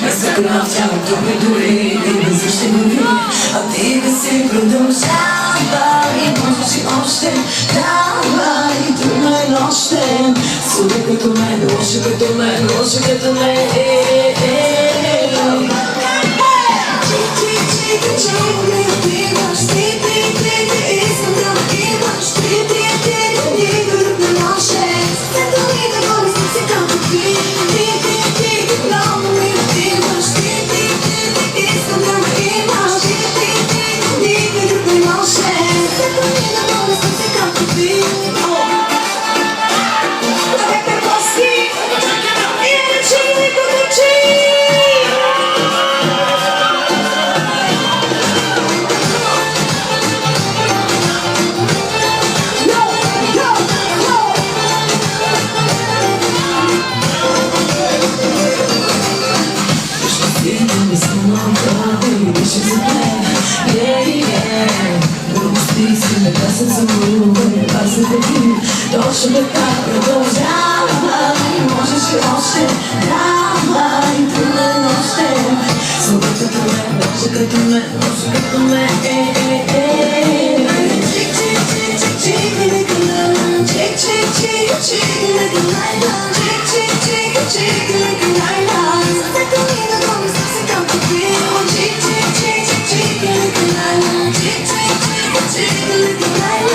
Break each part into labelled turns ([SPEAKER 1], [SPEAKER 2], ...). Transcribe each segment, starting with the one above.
[SPEAKER 1] Без закръв тялото ми дори и без ще го ви, а ти да си продължавай. Можеш и още, давай, трудно е нощем. Суди като мен, лошо като мен, лошо като мен. Точно така продължавай, можеш и още, давай, трудно е нощем. Слуга като мен, лошо като мен, лошо като мен. Чик, чик, чик, чик, чик, like a light. Чик, чик, чик, чик, like a light. Чик, чик, чик, чик, like a light. Сърцето ми да гони се както би. Чик, чик, чик, чик, like a light. Чик, чик, чик, чик, like a light.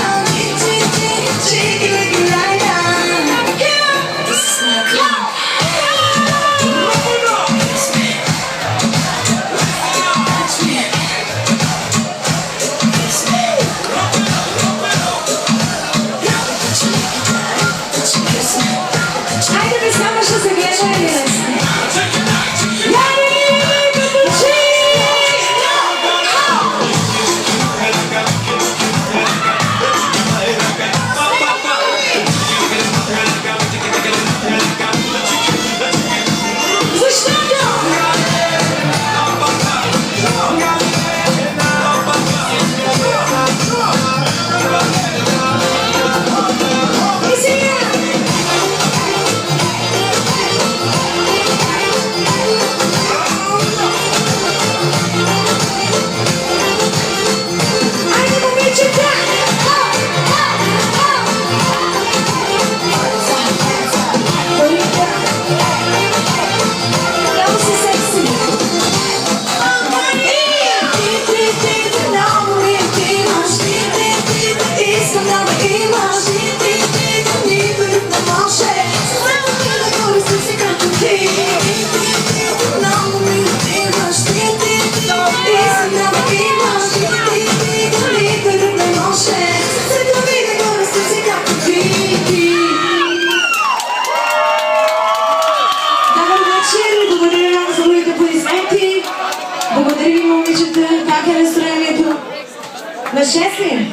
[SPEAKER 2] На 6 ли?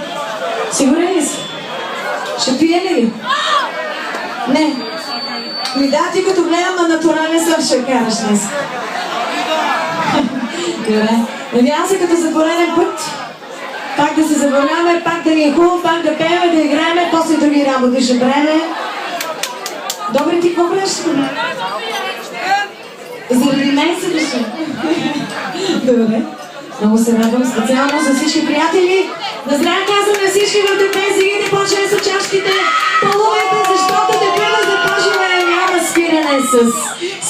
[SPEAKER 2] Сигурен ли си? Ще пие ли? Не. Ми да, ти като гледам на натурален съв ще караш днес. Добре. Надявам се като за пореден път пак да се забавляваме, пак да ни е хубаво, пак да пеем, да играем, после други работи ще правим. Добре, ти какво правиш? Заради мен се реши. Добре. Много се радвам специално за всички приятели. На здраве казвам на всички в депензиите, почваме с чашките. Полувайте, защото дебюта започваме, няма спиране с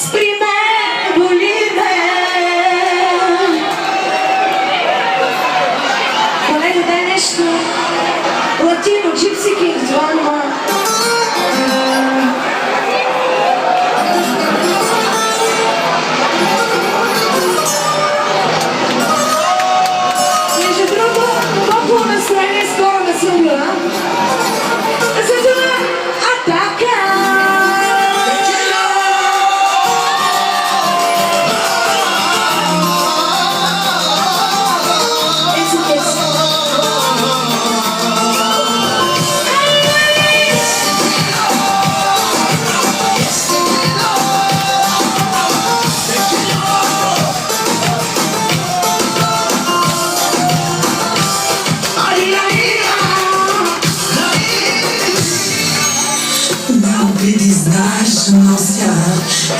[SPEAKER 2] "Спри ме, боли ме". Колега, дай нещо латино, Gypsy Kings, това няма.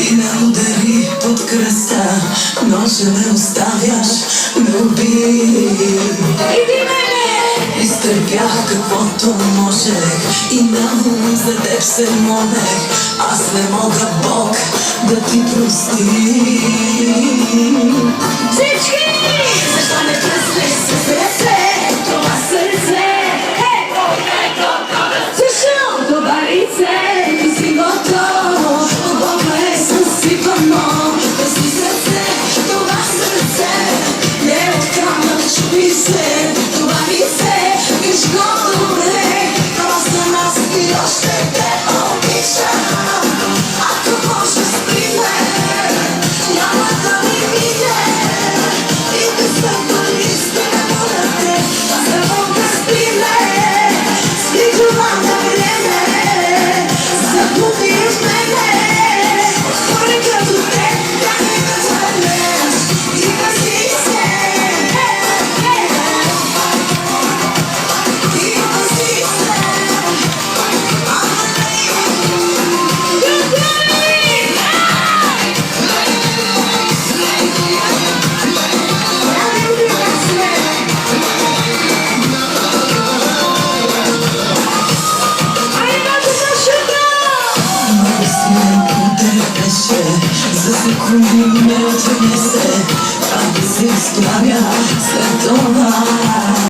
[SPEAKER 1] i me uderí pod kresta. No, že neustáviaš, neubij. Изтърпях каквото можех и навън за теб се молех. Аз не мога, Бог, да ти прости.
[SPEAKER 2] Всички!
[SPEAKER 1] Защо не пръснеш с ръце това сърце?
[SPEAKER 2] Защо това лице?
[SPEAKER 1] Ти си готов, от Бога е съсипано. Да си сърце, това сърце не е от камък, чуй се. Това лице, виж го добре, това за нас и още те обичам. Ако може спри ме, няма да ми мине. И да стъпвам истина, моля те, за Бога спри ме. Спри това на време, забуди от мене. Хора като те, как не ме звънеш и пази се. И пази се. Много силен удар беше, за секунди ме отнесе, а да се изправя след това.